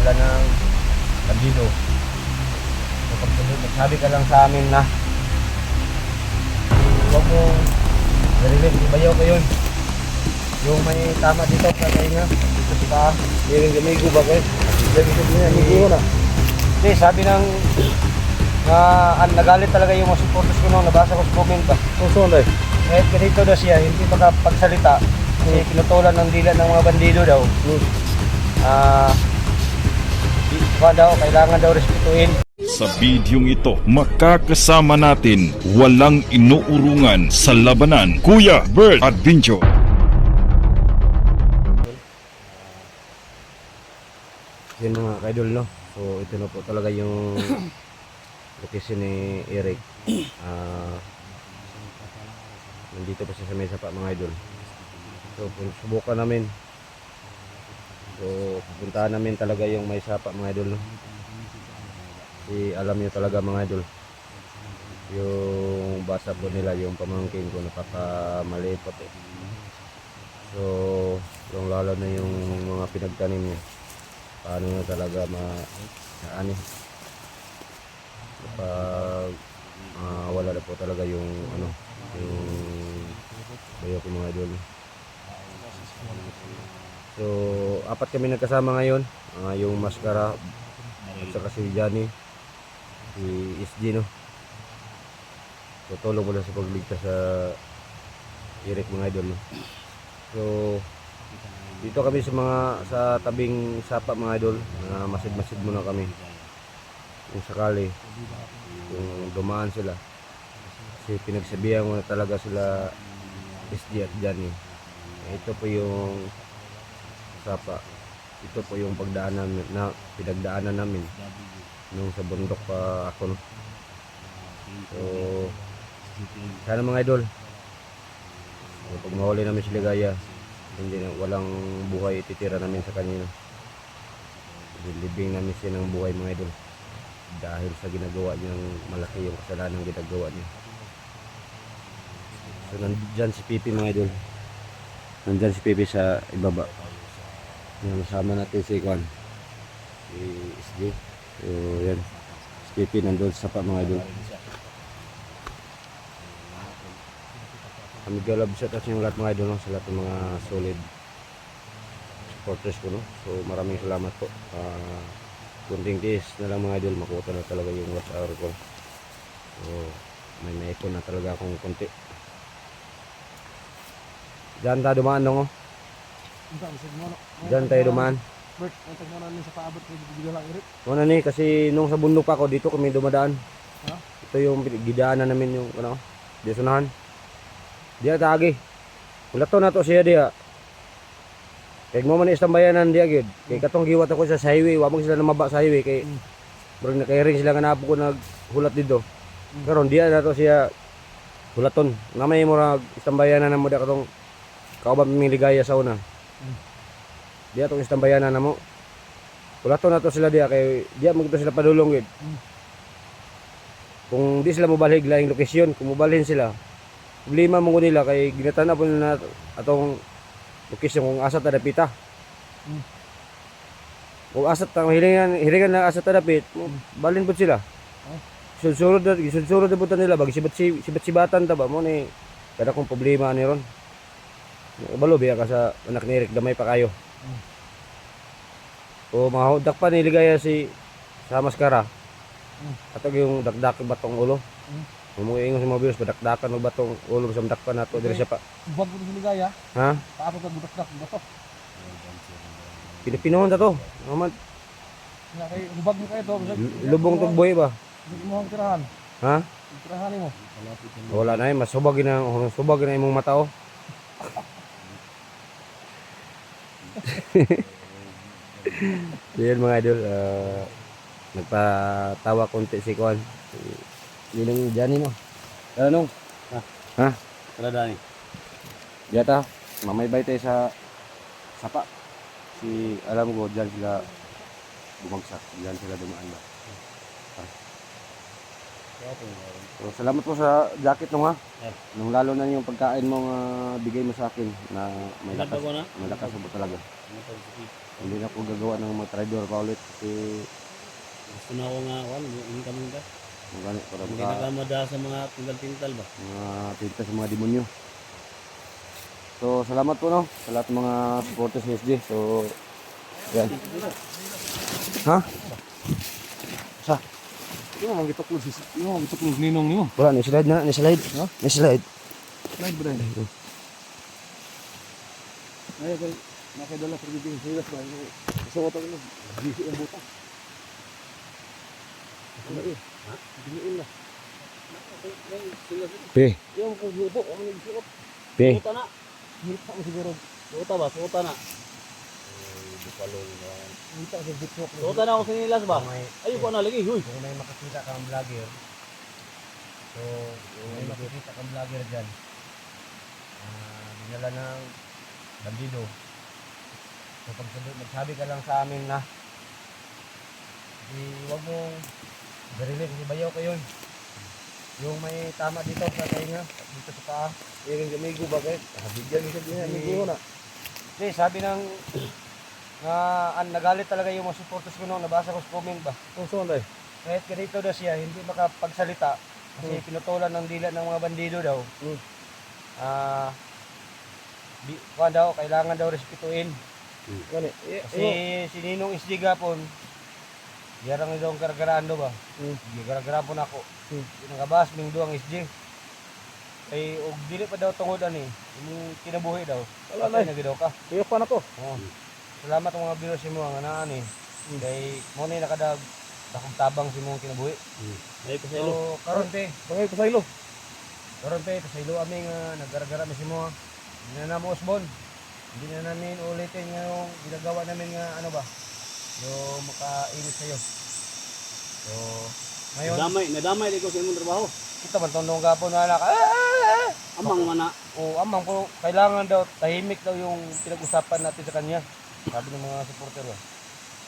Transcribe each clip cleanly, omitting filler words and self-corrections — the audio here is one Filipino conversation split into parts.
wala nang bandido. So pagsunod, magsabi ka lang sa amin na huwag mo narinig, ibayaw ko yun. Yung may tama dito sa tainga, dito sa taas, yung gamigo ba kayo? Gamigo na. Hindi, sabi ng nagalit talaga yung mga supporters ko nung nabasa ko sa comment ba. Susunod eh. Kahit ganito daw siya, hindi makapagsalita kasi pinutulan ng dila ng mga bandido daw. Kailangan daw respetuhin. Sa bidyong ito, makakasama natin walang inuurungan sa labanan, Kuya Bert Adventure. Yan mga kaidol, no? So ito na po talaga yung location ni Eric. Nandito pa siya sa mesa pa mga idol. So subukan namin. So pupuntahan namin talaga yung may sapa mga idol, no? Kasi alam niyo talaga mga idol, yung basa po nila, yung pamangkin ko napakamaliit pa po. So lalo na yung mga pinagtanim niya, paano na talaga ano kapag wala na po talaga yung yung bayo ko mga idol. So apat kami nagkasama ngayon, yung Maskara at saka si Johnny, si SG, no? Tutulong mo lang sa pagligtas sa Eric mga idol, no? So dito kami sa tabing sapa mga idol, masid-masid muna kami kung sakali kung dumaan sila, kasi pinagsabihan mo na talaga sila SG at Johnny. Ito po yung sapa, ito po yung pinagdaanan namin nung sa bundok pa ako, no? So sana mga idol, pag mahuli namin si Ligaya, hindi na, walang buhay ititira namin sa kanina. Libing namin siya ng buhay mga idol, dahil sa ginagawa niyang malaki yung kasalanan ginagawa niya. So nandyan si Pipi mga idol, nandyan si Pipi sa ibaba. Masama natin si Kwan, si SG. So yan, si Pipi nandun sa sapa mga idol. Kami galab sa atas yung lahat mga idol, no? Sa lahat ng mga solid supporters ko, no? So maraming salamat po. Kunting tiis na lang mga idol, makuha na talaga yung watch hour ko. So may naipon na talaga akong konti. Diyan tayo dumaan, no? Diyan tayo dumaan. Bert, kontak mo namin sa paabot ko dito lang Eric. Ano ni, kasi nung sa bundok pa ako, dito kami dumadaan. Ha? Ito yung gidaanan namin, yung di sunahan. Diya tagi. Ulato na to siya diya. Kaya mo man istambayanan diya gid. Kay katong giwat ako sa highway, wa mo sila namaba sa highway kay bro naka-ring sila nga napo ko naghulat dito. Karon diya na to siya hulaton. Namay mo ra istambayanan na mo diya katong kauban mi Ligaya sa una. Diya tong istambayanan na mo. Hulaton na to sila diya kay diya mo sila padulong gid. Kung di sila mobalhig laing lokasyon, kung mobalhin sila, problema mo nila kay ginatana po na atong lokasyon kung asa ta dapita. Kung asa ta hiringan na asa ta dapit, balin pud sila. Sunsurod na butan nila bag sibat-sibatan ta ba mo ni kada kong problema ni ron. Balo biya ka sa anak ni Eric, gamay pa kayo. O mahudak pa ni Ligaya sa Maskara. Atog yung dakdak batong ulo. Mo ingon sa mga viewers, padakdakan og batong ulo sa dakpan nato diri siya pa. Bag mo sa Ligaya. Ha? Paabot ka budak-dak bato. Pinipinoon ta to. Naman Nga kay bag mo kayo to. lubong tog buhay ba? Hindi mo ang tirahan. Ha? Tirahan mo. Wala na mas subag na imong mata oh. Yan mga idol, nagpatawa konti si Kwan. Ninong Johnny no. Ano? Ha? Tara dani. Yata, mamaybay tayo sa sapa. Alam ko diyan sila bumagsak, diyan sila dumaan ba. So, salamat po sa jacket nung ha. Nung lalo na yung pagkain mo bigay mo sa akin na may lakas mo talaga. Hindi na ako gagawa ng mga traidor pa ulit kasi Gusto na ako nga, income ka. ang ganit para Hindi maka nakamada sa mga tintal-tintal ba? mga pinta sa mga demonyo. So salamat po no sa lahat ng mga supporters sa SG. So yan. Ha? Sa? Yung mga gituklog, yung mga gituklog ninong niyo. Wala, ni-slide na, ni-slide. Ha? Ni-slide. Slide ba rin? Ay, nakidala sa bibig sa ilas ba? Gusto ko tayo na. Bisi ang buta. Ha? Diniin na. Pe, Yung kung grupo, ang nagsuot. pe. Suota na. Hita mo siguro. Suota ba? Suota na. Hita sa bitok. Suota na ako sa nilas ba? Ayun ko na lagi. Huy. Kung may makakita kang vlogger, so kung may makikita kang vlogger dyan, dinala ng bandido, so pag magsabi ka lang sa amin na huwag mong barilin, kasi bayaw ko yun. Yung may tama dito sa tainga, dito sa paa, Yung gamigo ba kayo? Bigyan niyo siya gamigo na. kasi sabi ng nagalit talaga yung mga supporters ko noon, nabasa ko sa comment ba, Kung saan tayo? kahit ganito daw siya, hindi makapagsalita kasi pinutulan ng dila ng mga bandido daw. Kuha daw, kailangan daw respetuin. Gani. Kasi si Ninong SG gapon, yarang daw ang gargaraan daw ba? Gargaraan po na ako. Nangabas, ming duang SG. Ay, og dili pa daw tungod ani, yung kinabuhi daw. Wala Patay na. na gidaw ka. Iyak pa na to. Oo. Salamat ang mga viewers mo nga naan eh. Kay mo ni nakadag dakong tabang si mong kinabuhi. Ay, pasaylo. So, karon te, Pangay pasaylo. sa ilo aming naggaragara mi si mo. Hindi na mo usbon. Hindi na namin ulitin yung ginagawa namin nga ano ba? Yung makainit sa'yo. So, ngayon, Nadamay di ko sa imong trabaho. kita man tondong gapon na anak. Amang mana. O amang po, kailangan daw, tahimik daw yung pinag-usapan natin sa kanya. Sabi ng mga supporter ba?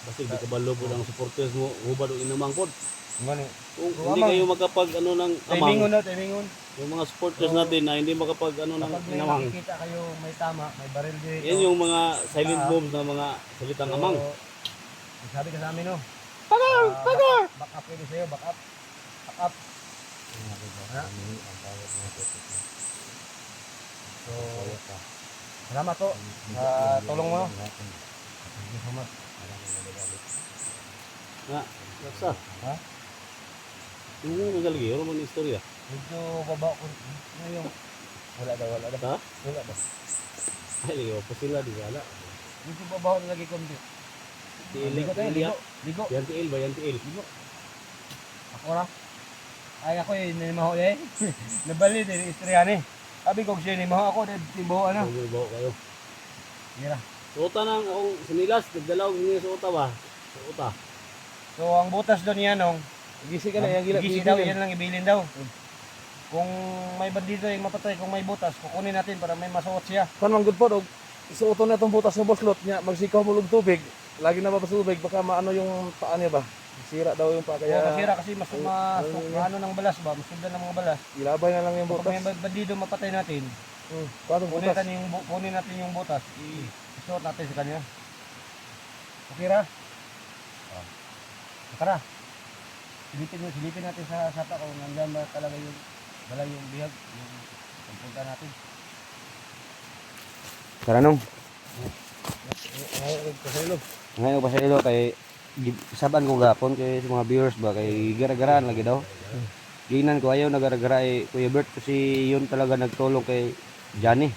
Basta di kabalo po ang supporters mo, hubad o inamang pod. Ngani. Kung So, hindi amang- kayo makapag ano ng Timingon amang, na, timingon. yung mga supporters natin na hindi makapag ano ng Kapag may inamang. nakikita kayo may tama, may baril dito. Yan yung mga silent bombs na mga salitang amang. Sabi ka sa amin no. Pagar! Back up kayo sa'yo, back up. Back up. Ha? So, salamat po sa tulong mo. Thank you so much. Nga, yaksa. Ha? Yung mga nagalagi, ano man istorya? Medyo baba ko. Ano yung? Wala daw, wala daw. Ha? Wala daw. Ay, ligaw po sila, di wala. Medyo baba ko lagi konti. Ligo tayo, ligo. Ligo. Yan tiil ba? Yan tiil. Ligo. Ako ra. Ay ako eh, nanimaho eh. Nabali din, istorya ni. Sabi ko siya nanimaho ako, tibo ano. May bawa kayo. Mira. Suota nang akong sinilas, nagdalaw niya suota ba? Suota. So ang butas doon yan, nung Gisi ka na, yung gila. igisi daw, yan lang ibilin daw. Kung may bandido yung mapatay, kung may butas, kukunin natin para may masuot siya. Pan man good po, og isuoton na itong butas ng boslot niya, magsikaw mo ng tubig. Lagi na ba tubig, baka maano yung paa niya ba? Sira daw yung paa, Kaya kaya masira kasi ano ng balas ba, masundan ng mga balas. ilabay na lang yung Kung butas. may bandido mapatay natin, Paano butas? kunin natin yung butas, isuot natin sa kanya. Okay ra? Tara. Silipin natin sa sapa kung nandiyan ba talaga yung bala yung bihag, yung pagpunta natin. Tara nung. Pasaylo. Ngayon pa sa ilo kay saban ko gapon kay sa mga viewers ba kay gara-garaan lagi daw. Ginan ko ayaw nagara-gara Kuya Bert kasi yun talaga nagtulong kay Johnny.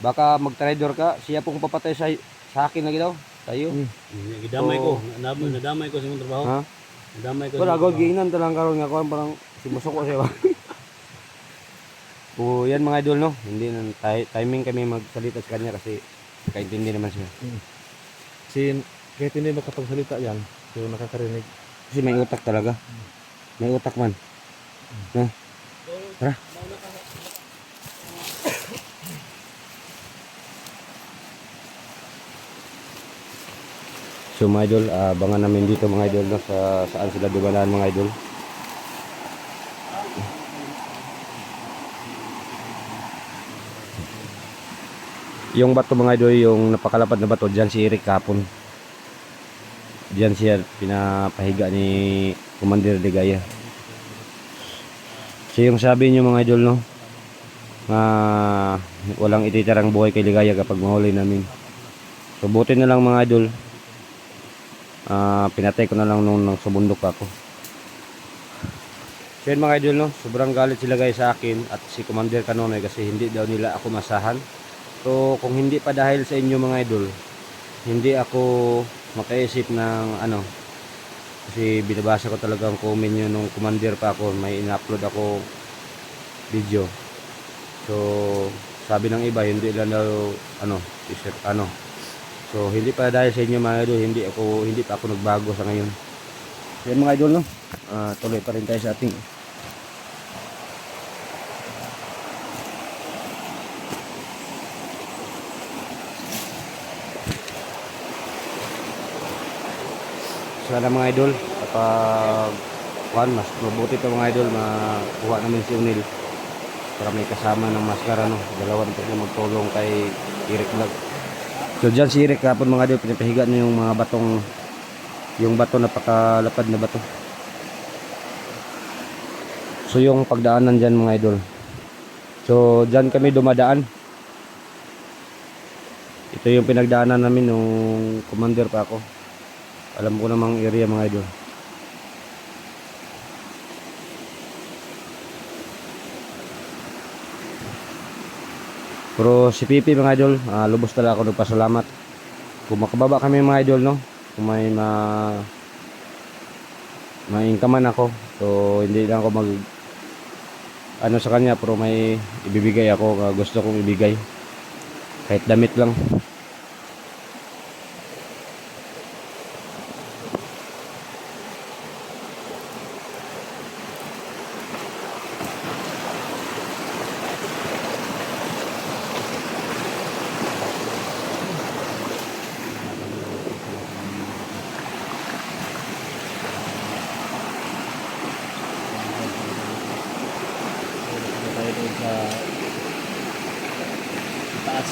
Baka mag-trader ka, siya pong papatay sa akin lagi daw. Tayo. Nadamay ko. Nadamay ko sa imong trabaho. Ha? Nadamay ko. Wala ko ginan talang karon nga kuan parang simusok ko siya ba. O yan mga idol no, hindi na timing kami magsalita sa kanya kasi kaintindi naman siya. Kahit hindi makapagsalita yan, so nakakarinig. Kasi may utak talaga. May utak man. No? Tara. So mga idol, abangan namin dito mga idol no, sa saan sila dumalaan mga idol. Yung bato mga idol, yung napakalapad na bato, dyan si Eric kapon. Dyan siya pinapahiga ni Commander Ligaya. So yung sabi niyo mga idol, no, walang ititirang buhay kay Ligaya kapag mahuli namin. So buti na lang mga idol, pinatay ko na lang nung subundok ako. So yun mga idol, no, sobrang galit sila guys sa akin at si Commander Canonoy kasi hindi daw nila ako masahan. So kung hindi pa dahil sa inyo mga idol, hindi ako makaisip ng ano, kasi binabasa ko talaga ang comment nyo nung Commander pa ako, may in-upload ako video. So sabi ng iba hindi lang daw ano, so hindi pa dahil sa inyo mga idol, hindi pa ako nagbago sa ngayon. So yan mga idol, no, tuloy pa rin tayo sa ating sana mga idol, kapag mas mabuti pa mga idol, makuha namin si Unil para may kasama ng maskara, no, dalawa na po magtulong kay Eric Vlog. So dyan si Eric kapon mga idol, pinapahiga niya yung mga batong, yung bato, napakalapad na bato. So yung pagdaanan dyan mga idol, so dyan kami dumadaan. Ito yung pinagdaanan namin nung Commander pa ako. Alam ko namang area mga idol. Pero si Pipi mga idol, lubos talaga ako nagpasalamat. Kung makababa kami mga idol, no, kung may ma-inkaman ako, so hindi lang ako sa kanya, pero may ibibigay ako, gusto kong ibigay kahit damit lang. Tayo doon sa taas.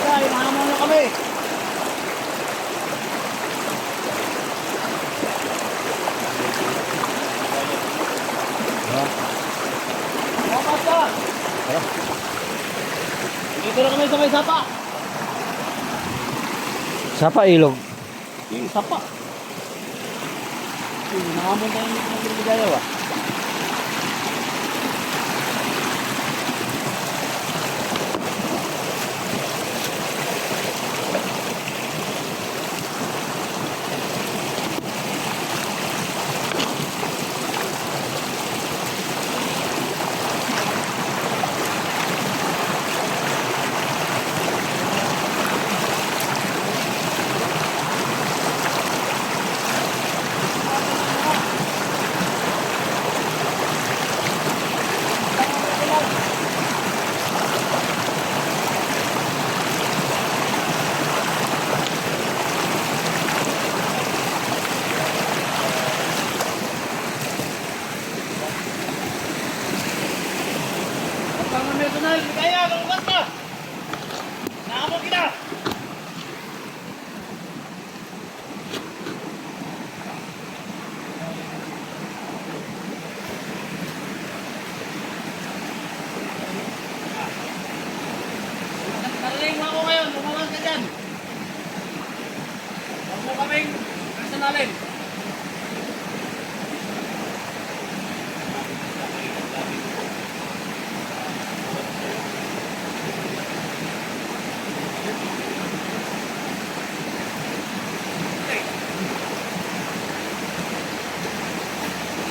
Ay, mahama na kami. Basta. Dito na kami sa may sapa. Sapa ilog. Yung sapa. Nahamon tayo ng Ligaya ba? Personal, Ligaya, lumabas ka! Naamon kita! Karaling mo ako ngayon, lumabas ka dyan! Huwag mo kaming personalin!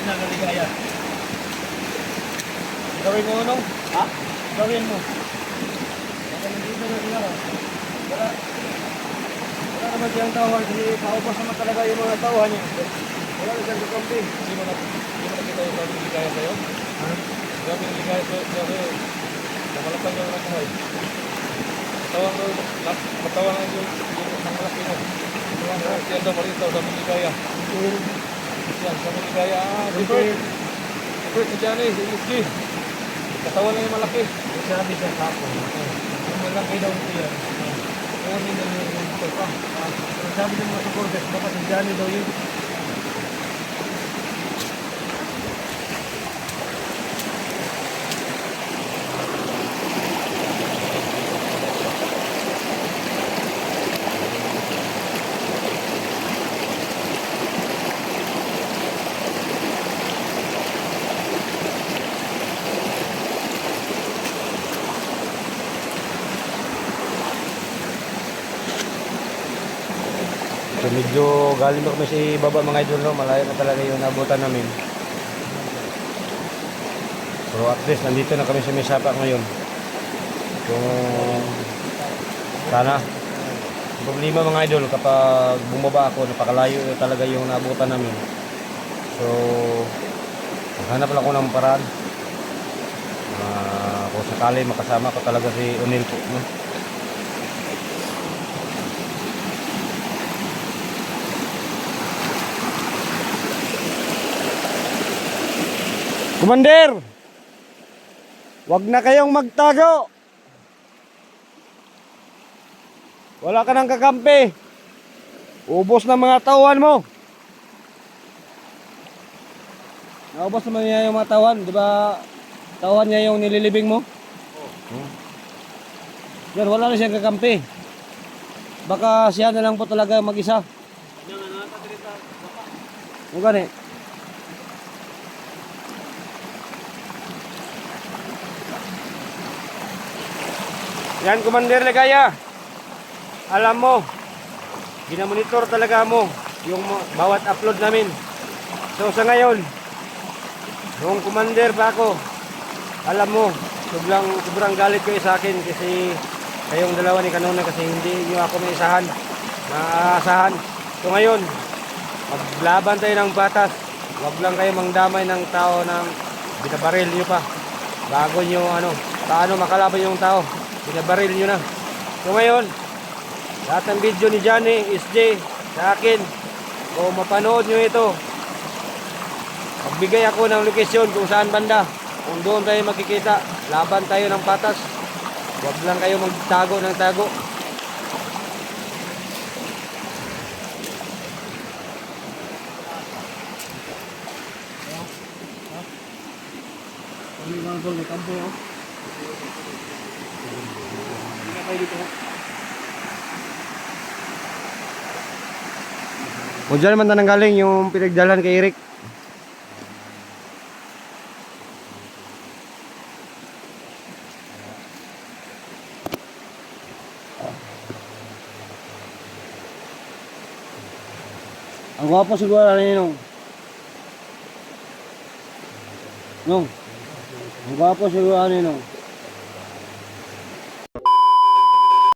Ligaya. Gawin mo ano? Ha? Gawin mo. Dito na sila. Wala. naman siyang tauhan kasi paubos naman talaga yung mga tauhan niya. Wala na siyang kakampi. Hindi mo nakita yung sabi ni Ligaya sa'yo? Sabi ni Ligaya sa'yo, namalapang yung nakuhay. Matawan lang yung malaki mo. Yan daw, maritaw, sabi ni Ligaya. Yan, sabi ni Ligaya, different. Different si Johnny, si SG. Katawan lang yung malaki. Sabi siya kapo. Ang malaki daw siya. Kunin na yung ito pa. Sabi ng mga supporters, baka si Johnny daw yun. So medyo galing na kami sa baba mga idol, no? Malayo na talaga yung nabutan namin. Pero at least nandito na kami sa may sapa ngayon. Kung sana ang problema mga idol kapag bumaba ako, napakalayo talaga yung nabutan namin. So hanap lang ako ng paraan. Kung sakali makasama ko talaga si Unil po, no? Commander! Wag na kayong magtago! Wala ka nang kakampi! Ubos na mga tauhan mo! Naubos naman niya yung mga tauhan, di ba? Tauhan niya yung nililibing mo? Yan, wala na siyang kakampi. Baka siya na lang po talaga mag-isa. Ano gani? Yan, Commander Ligaya. Alam mo, ginamonitor talaga mo yung bawat upload namin. So sa ngayon, nung Commander pa ako, alam mo, sobrang galit kayo sa akin kasi kayong dalawa ni Kanuna kasi hindi nyo ako maaasahan. So ngayon, maglaban tayo ng batas. Huwag lang kayo mangdamay ng tao ng binabaril nyo pa. Bago nyo paano makalaban yung tao. Binabaril nyo na. So ngayon, lahat ng video ni Johnny, SJ, sa akin, kung mapanood nyo ito, magbigay ako ng location kung saan banda. Kung doon tayo makikita, laban tayo ng patas. Huwag lang kayo magtago ng tago. O dyan naman na nanggaling yung pinagdalan kay Eric. Ang gwapo siguro ni Nong. Nong. Ang gwapo siguro ni Nong.